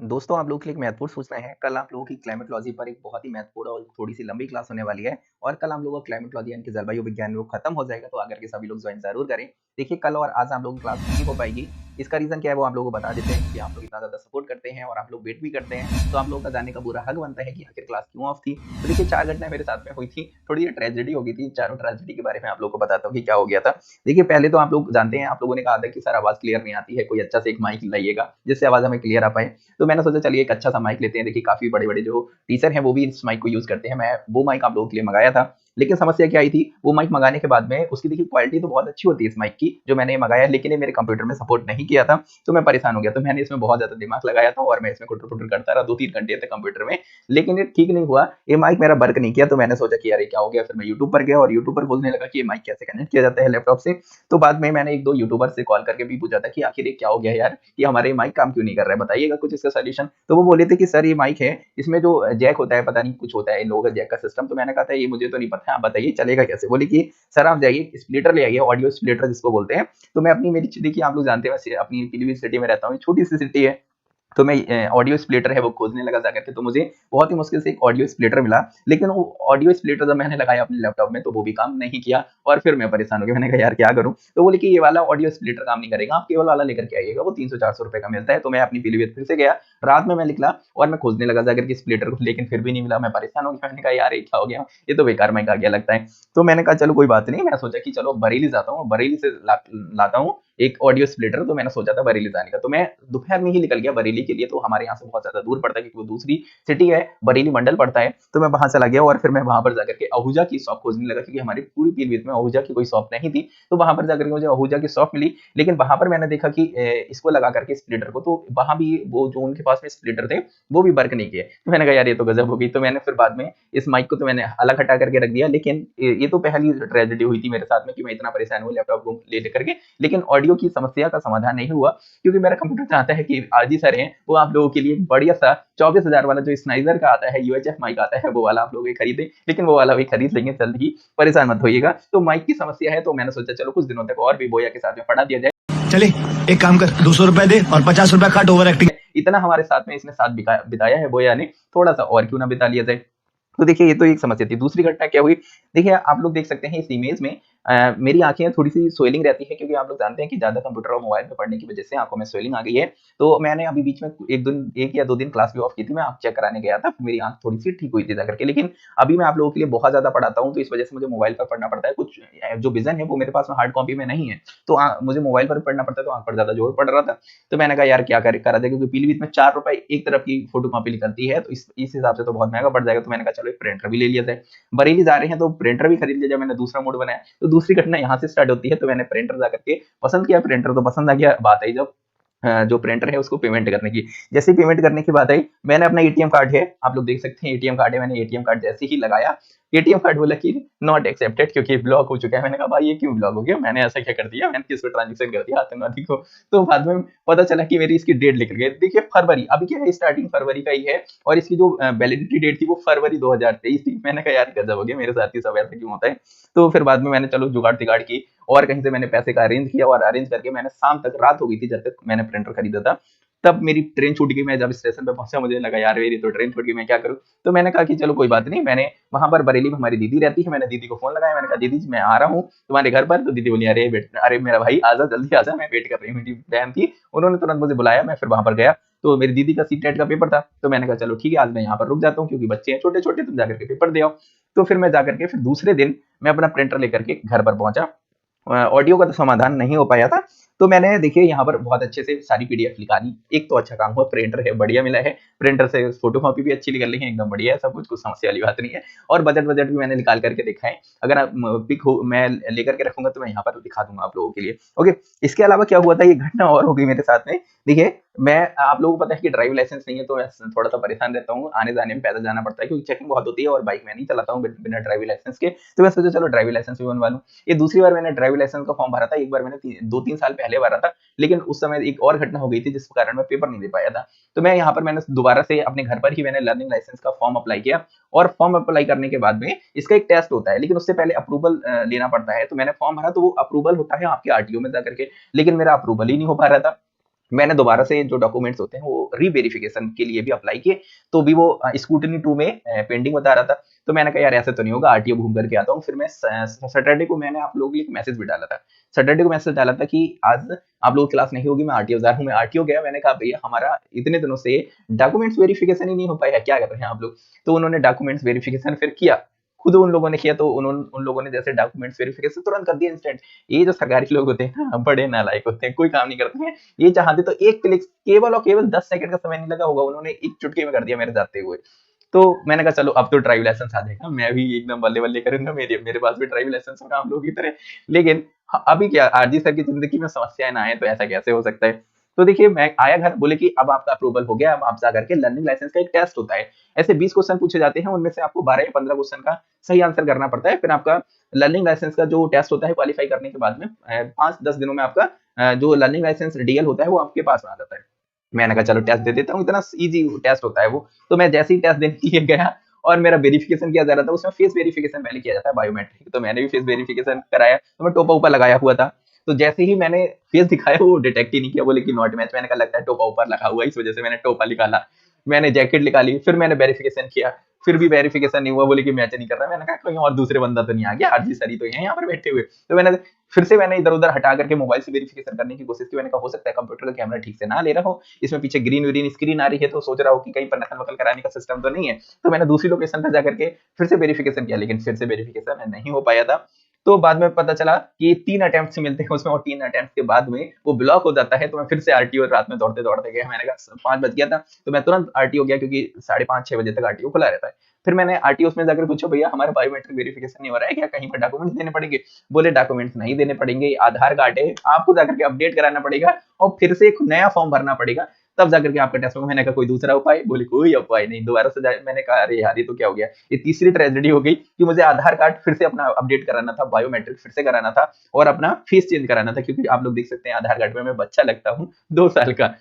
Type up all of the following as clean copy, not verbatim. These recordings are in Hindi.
दोस्तों, आप लोगों के लिए एक महत्वपूर्ण सूचना है। कल आप लोगों की क्लाइमेटोलॉजी पर एक बहुत ही महत्वपूर्ण और थोड़ी-सी लंबी क्लास होने वाली है और कल हम लोगों का क्लाइमेटोलॉजी यानी कि जलवायु विज्ञान वो खत्म हो जाएगा, तो आकर के सभी लोग जॉइन ज़रूर करें। देखिए, कल और आज आप लोगों की क्लास नहीं हो पाएगी। इसका रीज़न क्या है, वो आप लोगों को बता देते हैं कि आप लोग इतना ज़्यादा सपोर्ट करते हैं और आप लोग वेट भी करते हैं, तो आप लोगों का जानने का पूरा हक बनता है कि आखिर क्लास क्यों ऑफ थी। तो देखिए, 4 घटनाएँ मेरे साथ में हुई थी। थोड़ी ये ट्रेजेडी हो गई थी। चारों ट्रेजेडी के बारे में आप लोगों को बताता हूँ कि क्या हो गया था। देखिए, पहले तो आप लोग जानते हैं, आप लोगों ने कहा था कि सर आवाज़ क्लियर नहीं आती है, कोई अच्छा सा एक माइक लाइएगा, जिससे आवाज़ हमें क्लियर आ पाए। तो मैंने सोचा चलिए एक अच्छा सा माइक लेते हैं। देखिए काफ़ी बड़े-बड़े जो टीचर हैं वो भी इस माइक को यूज़ करते हैं। मैं वो माइक आप लोगों के लिए मँगाया था। लेकिन समस्या क्या आई थी, वो माइक मँगाने के बाद में उसकी देखिए क्वालिटी तो बहुत अच्छी होती है इस माइक की, जो मैंने मँगाया है, लेकिन ये मेरे कंप्यूटर में सपोर्ट नहीं किया था, तो मैं परेशान हो गया। तो मैंने इसमें बहुत ज़्यादा दिमाग लगाया था और मैं इसमें खुटर-फुटर करता रहा 2-3 घंटे तक कंप्यूटर में, लेकिन ये ठीक नहीं हुआ। ये माइक मेरा वर्क नहीं किया, तो मैंने सोचा कि यार ये क्या हो गया? फिर मैं यूट्यूब पर गया और यूट्यूब पर खोजने लगा कि ये माइक कैसे कनेक्ट किया जाता है लैपटॉप से। तो बाद में मैंने 1-2 यूट्यूबर से कॉल करके भी पूछा था कि आखिर ये क्या हो गया यार? ये हमारे माइक काम क्यों नहीं कर रहा है? बताइएगा कुछ इसका सॉल्यूशन। तो वो बोले थे कि सर ये माइक है, इसमें जो जैक होता है, पता नहीं कुछ होता है इन लोगों का जैक का सिस्टम। तो मैंने कहा था ये मुझे तो नहीं पता है, आप बताइए चलेगा कैसे? बोले कि सर आप जाइए स्प्लिटर ले आइए, ऑडियो स्प्लिटर जिसको बोलते हैं। तो मैं अपनी मेरी देखिए आप लोग जानते हैं मैं अपनी पीलीभीत सिटी में रहता हूँ, छोटी-सी सिटी है। तो मैं ऑडियो स्प्लिटर है वो खोजने लगा जाकर के, तो मुझे बहुत ही मुश्किल से एक ऑडियो स्प्लिटर मिला। लेकिन वो ऑडियो स्प्लिटर जब मैंने लगाया अपने लैपटॉप में, तो वो भी काम नहीं किया और फिर मैं परेशान हो गया। मैंने कहा यार क्या करूँ? तो बोले कि ये वाला ऑडियो स्प्लिटर काम नहीं करेगा, आप केबल वाला लेकर के आइएगा, वो 300-400 रुपए का मिलता है। तो मैं अपनी पीलीभीत फिर से गया, रात में मैं निकला और मैं खोजने लगा जाकर के स्प्लिटर को, लेकिन फिर भी नहीं मिला। मैं परेशान हो गया, मैंने कहा यार ये क्या हो गया? ये तो बेकार माइक आ गया लगता है। तो मैंने कहा चलो कोई बात नहीं, मैं सोचा कि चलो बरेली जाता हूँ, बरेली से लाता हूँ एक ऑडियो स्प्लिटर। तो मैंने सोचा था बरेली जाने का, तो मैं दोपहर में ही निकल गया बरेली के लिए। तो हमारे यहाँ से बहुत ज़्यादा दूर पड़ता है क्योंकि वो दूसरी सिटी है, बरेली मंडल पड़ता है। तो मैं वहाँ चला गया और फिर मैं वहाँ पर जाकर के आहूजा की शॉप खोजने लगा, क्योंकि हमारी पूरी पीलीभीत में आहूजा की कोई शॉप नहीं थी। तो वहाँ पर जाकर के मुझे आहूजा की शॉप मिली, लेकिन वहाँ पर मैंने देखा कि इसको लगा करके स्प्लिटर को, तो वहाँ भी वो जो उनके पास में स्प्लिटर थे, वो भी वर्क नहीं किए। तो मैंने कहा यार ये तो गज़ब हो गई। तो मैंने फिर बाद में इस माइक को तो मैंने अलग हटा करके रख दिया। लेकिन ये तो पहली ट्रेजेडी हुई थी मेरे साथ में कि मैं इतना परेशान हुआ लैपटॉप को ले लेकर के। लेकिन ऑडियो की समस्या का समाधान नहीं हुआ, क्योंकि मेरा कंप्यूटर चाहता है कि आरजी सर हैं वो आप लोगों के लिए बढ़िया सा 24,000 वाला जो स्नाइडर का आता है, यूएचएफ माइक आता है, वो वाला आप लोग खरीदें। लेकिन वो वाला भी खरीद लेंगे जल्द ही, परेशान मत होइएगा। तो माइक की समस्या है, तो मैंने सोचा चलो कुछ दिनों तक और भी बोया के साथ में पढ़ा दिया जाए। चले एक काम कर, 200 रुपए दे और 50 रुपए काट ओवर एक्टिंग। इतना हमारे साथ में इसने साथ बिताया है बोया ने, थोड़ा सा और क्यों ना बिता लिया जाए। तो देखिए ये तो एक समस्या थी। दूसरी घटना क्या हुई, देखिए आप लोग देख सकते हैं इस इमेज में मेरी आँखें थोड़ी-सी स्वेलिंग रहती है, क्योंकि आप लोग जानते हैं कि ज़्यादा कंप्यूटर और मोबाइल पे पढ़ने की वजह से आँखों में स्वेलिंग आ गई है। तो मैंने अभी बीच में 1 या 2 दिन क्लास भी ऑफ की थी, मैं आँख चेक कराने गया था, फिर मेरी आँख थोड़ी-सी ठीक हुई थी जाकर के। लेकिन अभी मैं आप लोगों के लिए बहुत ज़्यादा पढ़ाता हूँ, तो इस वजह से मुझे मोबाइल पर पढ़ना पड़ता है। कुछ जो विज़न है वो मेरे पास में हार्ड कॉपी में नहीं है, तो मुझे मोबाइल पर पढ़ना पड़ता है, तो आँख पर ज़्यादा जोर पड़ रहा था। तो मैंने कहा यार क्या करा जाए, क्योंकि पीलीभीत में ₹4 एक तरफ की फोटोकॉपी निकलती है, तो इस हिसाब से तो बहुत महँगा पड़ जाएगा। तो मैंने कहा चलो एक प्रिंटर भी ले लिया जाए। बरेली जा रहे हैं तो प्रिंटर भी खरीद लिया जाए, मैंने दूसरा मूड बनाया। तो दूसरी घटना यहाँ से स्टार्ट होती है, तो मैंने प्रिंटर जाकर के पसंद किया, प्रिंटर तो पसंद आ गया। बात आई जब जो प्रिंटर है उसको पेमेंट करने की। जैसे ही पेमेंट करने की बात आई, मैंने अपना एटीएम कार्ड है, आप लोग देख सकते हैं एटीएम कार्ड है, मैंने एटीएम कार्ड जैसे ही लगाया, एटीएम कार्ड बोला कि नॉट एक्सेप्टेड, क्योंकि ब्लॉक हो चुका है। मैंने कहा भाई ये क्यों ब्लॉक हो गया? मैंने ऐसा क्या कर दिया? मैंने किस पे ट्रांज़ैक्शन कर दिया आतंकवादी को? तो बाद में पता चला कि मेरी इसकी डेट निकल गई। देखिए फरवरी, अभी क्या है स्टार्टिंग फरवरी का ही है और इसकी जो वैलिडिटी डेट थी वो फरवरी 2023 थी। मैंने कहा यार गज़ब हो गया, मेरे साथ ही सब ऐसा क्यों होता है? तो फिर बाद में मैंने चलो जुगाड़-तिगाड़ की और कहीं से मैंने पैसे का अरेंज किया और अरेंज करके मैंने शाम तक, रात हो गई थी जब तक मैंने प्रिंटर खरीदा था। तब मेरी ट्रेन छूट गई। मैं जब स्टेशन पे पहुँचा मुझे लगा यार मेरी तो ट्रेन छूट गई, मैं क्या करूँ? तो मैंने कहा कि चलो कोई बात नहीं, मैंने वहाँ पर बरेली में हमारी दीदी रहती है, मैंने दीदी को फ़ोन लगाया, मैंने कहा दीदी जी मैं आ रहा हूँ तुम्हारे घर पर। तो दीदी बोली अरे मेरा भाई आजा, जल्दी आजा, मैं वेट कर रही हूँ। मेरी बहन थी, उन्होंने तुरंत मुझे बुलाया, मैं फिर वहाँ पर गया। तो मेरी दीदी का सीटेट का पेपर था, तो मैंने कहा चलो ठीक है आज मैं यहाँ पर रुक जाता हूँ, क्योंकि बच्चे हैं छोटे-छोटे, तुम जाकर के पेपर दे आओ। तो फिर मैं जाकर के फिर दूसरे दिन मैं अपना प्रिंटर लेकर के घर पर पहुँचा। ऑडियो का तो समाधान नहीं हो पाया था। तो मैंने देखिए यहाँ पर बहुत अच्छे से सारी पीडीएफ निकाली। एक तो अच्छा काम हुआ, प्रिंटर है बढ़िया मिला है, प्रिंटर से फोटोकॉपी भी अच्छी निकल रही है, एकदम बढ़िया है सब कुछ समस्या वाली बात नहीं है। और बजट भी मैंने निकाल करके देखा है। अगर आप पिक हो मैं लेकर के रखूंगा तो मैं यहाँ पर दिखा दूंगा आप लोगों के लिए। ओके, इसके अलावा क्या हुआ था, ये घटना और हो गई मेरे साथ में। देखिए मैं, आप लोगों को पता है कि ड्राइविंग लाइसेंस नहीं है, तो मैं थोड़ा सा परेशान रहता हूँ, आने जाने में पैदल जाना पड़ता है, क्योंकि चेकिंग बहुत होती है और बाइक मैं नहीं चलाता हूँ बिना ड्राइविंग लाइसेंस के। तो मैं सोचा चलो ड्राइविंग लाइसेंस भी बनवा लूँ। ये दूसरी बार मैंने ड्राइविंग लाइसेंस का फॉर्म भरा था, एक बार मैंने 2-3 साल पहले भरा था, लेकिन उस समय एक और घटना हो गई थी जिस कारण मैं पेपर नहीं दे पाया था। तो मैं यहाँ पर मैंने दोबारा से अपने घर पर ही मैंने लर्निंग लाइसेंस का फॉर्म अप्लाई किया और फॉर्म अप्लाई करने के बाद में इसका एक टेस्ट होता है, लेकिन उससे पहले अप्रूवल लेना पड़ता है। तो मैंने फॉर्म भरा, तो वो अप्रूवल होता है आपके आरटीओ में जाकर के, लेकिन मेरा अप्रूवल ही नहीं हो पा रहा था। मैंने दोबारा से जो डॉक्यूमेंट्स होते हैं वो री-वेरिफिकेशन के लिए भी अप्लाई किए, तो भी वो स्क्रूटनी 2 में पेंडिंग बता रहा था। तो मैंने कहा यार ऐसे तो नहीं होगा, आरटीओ घूम करके आता हूँ। फिर मैं सैटरडे को मैंने आप लोगों के लिए एक मैसेज भी डाला था। सैटरडे को मैसेज डाला था कि आज आप लोगों की क्लास नहीं होगी, मैं आरटीओ जा रहा हूँ। मैं आरटीओ गया, मैंने कहा भैया हमारा इतने दिनों से डॉक्यूमेंट्स वेरिफिकेशन ही नहीं हो पाया, क्या कर रहे हैं आप लोग? तो उन्होंने डॉक्यूमेंट्स वेरिफिकेशन फिर किया, खुद उन लोगों ने किया, तो उन लोगों ने जैसे डॉक्यूमेंट्स वेरिफिकेशन तुरंत कर दिया इंस्टेंट। ये जो सरकारी लोग होते हैं ना, बड़े नालायक होते हैं, कोई काम नहीं करते हैं। ये चाहते तो एक क्लिक, केवल और केवल 10 सेकंड का समय नहीं लगा होगा, उन्होंने एक चुटकी में कर दिया मेरे जाते हुए। तो मैंने कहा चलो अब तो ड्राइविंग लाइसेंस आ जाएगा, मैं भी एकदम बल्ले-बल्ले करूँगा, मेरे मेरे पास भी ड्राइविंग लाइसेंस होगा आप लोगों की तरह। लेकिन अभी क्या आरजी सर की ज़िंदगी में समस्याएँ ना आएँ तो ऐसा कैसे हो सकता है? तो देखिए मैं आया घर, बोले कि अब आपका अप्रूवल हो गया, अब आप जा करके लर्निंग लाइसेंस का एक टेस्ट होता है। ऐसे 20 क्वेश्चन पूछे जाते हैं, उनमें से आपको 12 या 15 क्वेश्चन का सही आंसर करना पड़ता है। फिर आपका लर्निंग लाइसेंस का जो टेस्ट होता है क्वालीफाई करने के बाद में 5-10 दिनों में आपका जो लर्निंग लाइसेंस डीएल होता है वो आपके पास में आ जाता है। मैंने कहा चलो टेस्ट दे देता हूँ, इतना ईज़ी टेस्ट होता है वो। तो मैं जैसे ही टेस्ट देने के लिए गया और मेरा वेरिफिकेशन किया जा रहा था, उसमें फेस वेरिफिकेशन पहले किया जाता है बायोमेट्रिक, तो मैंने भी फेस वेरिफिकेशन कराया, तो मैं टोपा-ओपा लगाया हुआ था। तो जैसे ही मैंने फेस दिखाया वो डिटेक्ट ही नहीं किया, बोले कि नॉट मैच। मैंने कहा लगता है टोपा ऊपर लगा हुआ है, इस वजह से मैंने टोपा निकाला। मैंने जैकेट निकाली, फिर मैंने वेरिफिकेशन किया, फिर भी वेरिफिकेशन नहीं हुआ, बोले कि मैच नहीं कर रहा। मैंने कहा कहीं और दूसरे बंदा तो नहीं आ गया, आरजी सर ही तो हैं यहाँ पर बैठे हुए। तो मैंने फिर से मैंने इधर-उधर हटा करके मोबाइल से वेरिफिकेशन करने की कोशिश की। मैंने कहा हो सकता है कंप्यूटर का कैमरा ठीक से ना ले रहा हो, इसमें पीछे ग्रीन-व्रीन स्क्रीन आ रही है, तो सोच रहा हो कि कहीं पर नकल-वकल कराने का सिस्टम तो नहीं है। तो मैंने दूसरी लोकेशन पर जाकर के फिर से वेरिफिकेशन किया, लेकिन फिर से वेरिफिकेशन नहीं हो पाया था। तो बाद में पता चला कि 3 अटेम्प्ट्स मिलते हैं उसमें, और 3 अटेम्प्ट्स के बाद में वो ब्लॉक हो जाता है। तो मैं फिर से आरटीओ रात में दौड़ते-दौड़ते गया। मैंने कहा 5 बज गया था, तो मैं तुरंत आरटीओ गया, क्योंकि 5:30-6 बजे तक आरटीओ खुला रहता है। फिर मैंने आरटीओ में जाकर पूछा भैया हमारा बायोमेट्रिक वेरिफिकेशन नहीं हो रहा है क्या, कहीं पर डॉक्यूमेंट्स देने पड़ेंगे? बोले डॉक्यूमेंट्स नहीं देने पड़ेंगे, आधार कार्ड है, आपको जाकर के अपडेट कराना पड़ेगा और फिर से एक नया फॉर्म भरना पड़ेगा, तब जाकर के आपका टेस्ट होगा। मैंने कहा कोई दूसरा उपाय? बोले कोई उपाय नहीं, दोबारा से मैंने कहा अरे यार ये तो क्या हो गया, ये तीसरी ट्रेजेडी हो गई कि मुझे आधार कार्ड फिर से अपना अपडेट कराना था, बायोमेट्रिक फिर से कराना था और अपना फेस चेंज कराना था, क्योंकि आप लोग देख सकते हैं आधार कार्ड में मैं बच्चा लगता हूँ 2 साल का।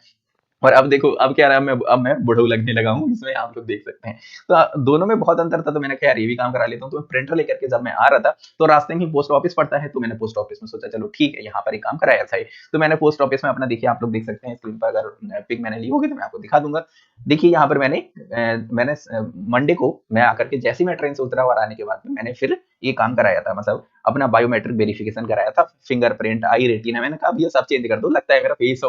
और अब देखो अब क्या रहा, अब मैं बुढ़ऊ लगने लगा हूँ, इसमें आप लोग देख सकते हैं। तो दोनों में बहुत अंतर था, तो मैंने कहा यार ये भी काम करा लेता हूँ। तो मैं प्रिंटर लेकर के जब मैं आ रहा था, तो रास्ते में ही पोस्ट ऑफिस पड़ता है, तो मैंने पोस्ट ऑफिस में सोचा चलो ठीक है यहाँ पर एक काम कराया था। तो मैंने पोस्ट ऑफिस में अपना, देखिए आप लोग देख सकते हैं स्क्रीन पर, अगर पिक मैंने ली होगी तो मैं आपको दिखा दूंगा। देखिए यहाँ पर मैंने मंडे को मैं आकर के जैसे ही मैं ट्रेन से उतरा और आने के बाद में मैंने फिर ये काम कराया था, मतलब अपना बायोमेट्रिक वेरिफिकेशन कराया था, फिंगरप्रिंट, आई रेटिना। मैंने कहा भैया सब चेंज कर दो, लगता है मेरा फेस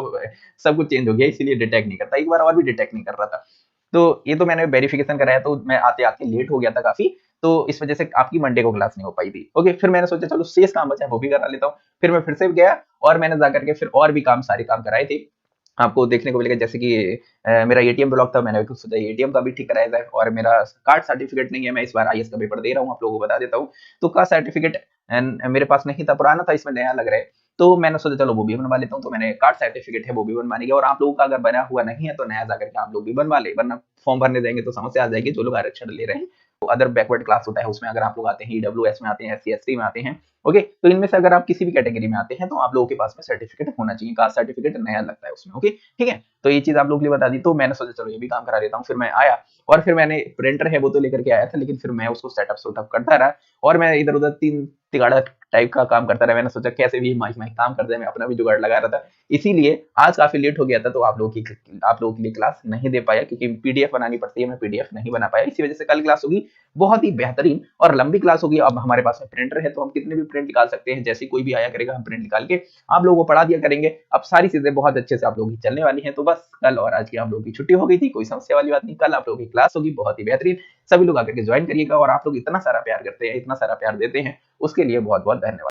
सब कुछ चेंज हो गया, इसीलिए डिटेक्ट नहीं करता। एक बार और भी डिटेक्ट नहीं कर रहा था। तो ये तो मैंने वेरिफिकेशन कराया, तो मैं आते-आते लेट हो गया था काफ़ी, तो इस वजह से आपकी मंडे को क्लास नहीं हो पाई थी। ओके, फिर मैंने सोचा चलो शेष काम बचा है वो भी करा लेता हूँ। फिर मैं फिर से गया और मैंने जाकर के फिर और भी सारे काम कराए थे। आपको देखने को मिलेगा जैसे कि मेरा एटीएम ब्लॉक था, मैंने कुछ सोचा एटीएम का भी ठीक कराया जाए, और मेरा कार्ड सर्टिफिकेट नहीं है, मैं इस बार आईएएस का पेपर दे रहा हूँ, आप लोगों को बता देता हूँ। तो कास्ट सर्टिफिकेट मेरे पास नहीं था, पुराना था, इसमें नया लग रहा है। तो मैंने सोचा चलो वो भी बनवा लेता हूँ, तो मैंने कार्ड सर्टिफिकेट है वो भी बनवाने गया। और आप लोगों का अगर बना हुआ नहीं है तो नया जाकर के आप लोग भी बनवा ले, वरना फॉर्म भरने जाएंगे तो समस्या आ जाएगी। जो लोग आरक्षण ले रहे हैं, तो अदर बैकवर्ड क्लास होता है, उसमें अगर आप लोग आते हैं, ईडब्ल्यूएस में आते हैं, एससी एसटी में आते हैं, ओके, तो इनमें से अगर आप किसी भी कैटेगरी में आते हैं तो आप लोगों के पास में सर्टिफिकेट होना चाहिए, कास्ट सर्टिफिकेट नया लगता है उसमें। ओके, ठीक है, तो ये चीज आप लोगों के लिए बता दी। तो मैंने सोचा चलो ये भी काम करा लेता हूँ। फिर मैं आया और फिर मैंने प्रिंटर है वो तो लेकर के आया था, लेकिन फिर मैं उसको सेटअप करता रहा और मैं इधर उधर तीन तिगाड़ा टाइप का काम करता रहा। मैंने सोचा कैसे भी माइक माइक काम कर जाए, मैं अपना भी जुगाड़ लगा रहा था। इसीलिए आज काफी लेट हो गया था, तो आप लोगों के लिए क्लास नहीं दे पाया, क्योंकि पीडीएफ बनानी पड़ती है, मैं पीडीएफ नहीं बना पाया। इसी वजह से कल क्लास होगी, बहुत ही बेहतरीन और लंबी क्लास होगी। अब हमारे पास में प्रिंटर है तो हम कितने भी प्रिंट निकाल सकते हैं, जैसे कोई भी आया करेगा हम प्रिंट निकाल के आप लोगों को पढ़ा दिया करेंगे। अब सारी चीजें बहुत अच्छे से आप लोगों की चलने वाली हैं। तो बस कल और आज की आप लोगों की छुट्टी हो गई थी, कोई समस्या वाली बात नहीं। कल आप लोगों की क्लास होगी बहुत ही बेहतरीन, सभी लोग आकर के ज्वाइन करिएगा। और आप लोग इतना सारा प्यार करते हैं, इतना सारा प्यार देते हैं, उसके लिए बहुत बहुत धन्यवाद।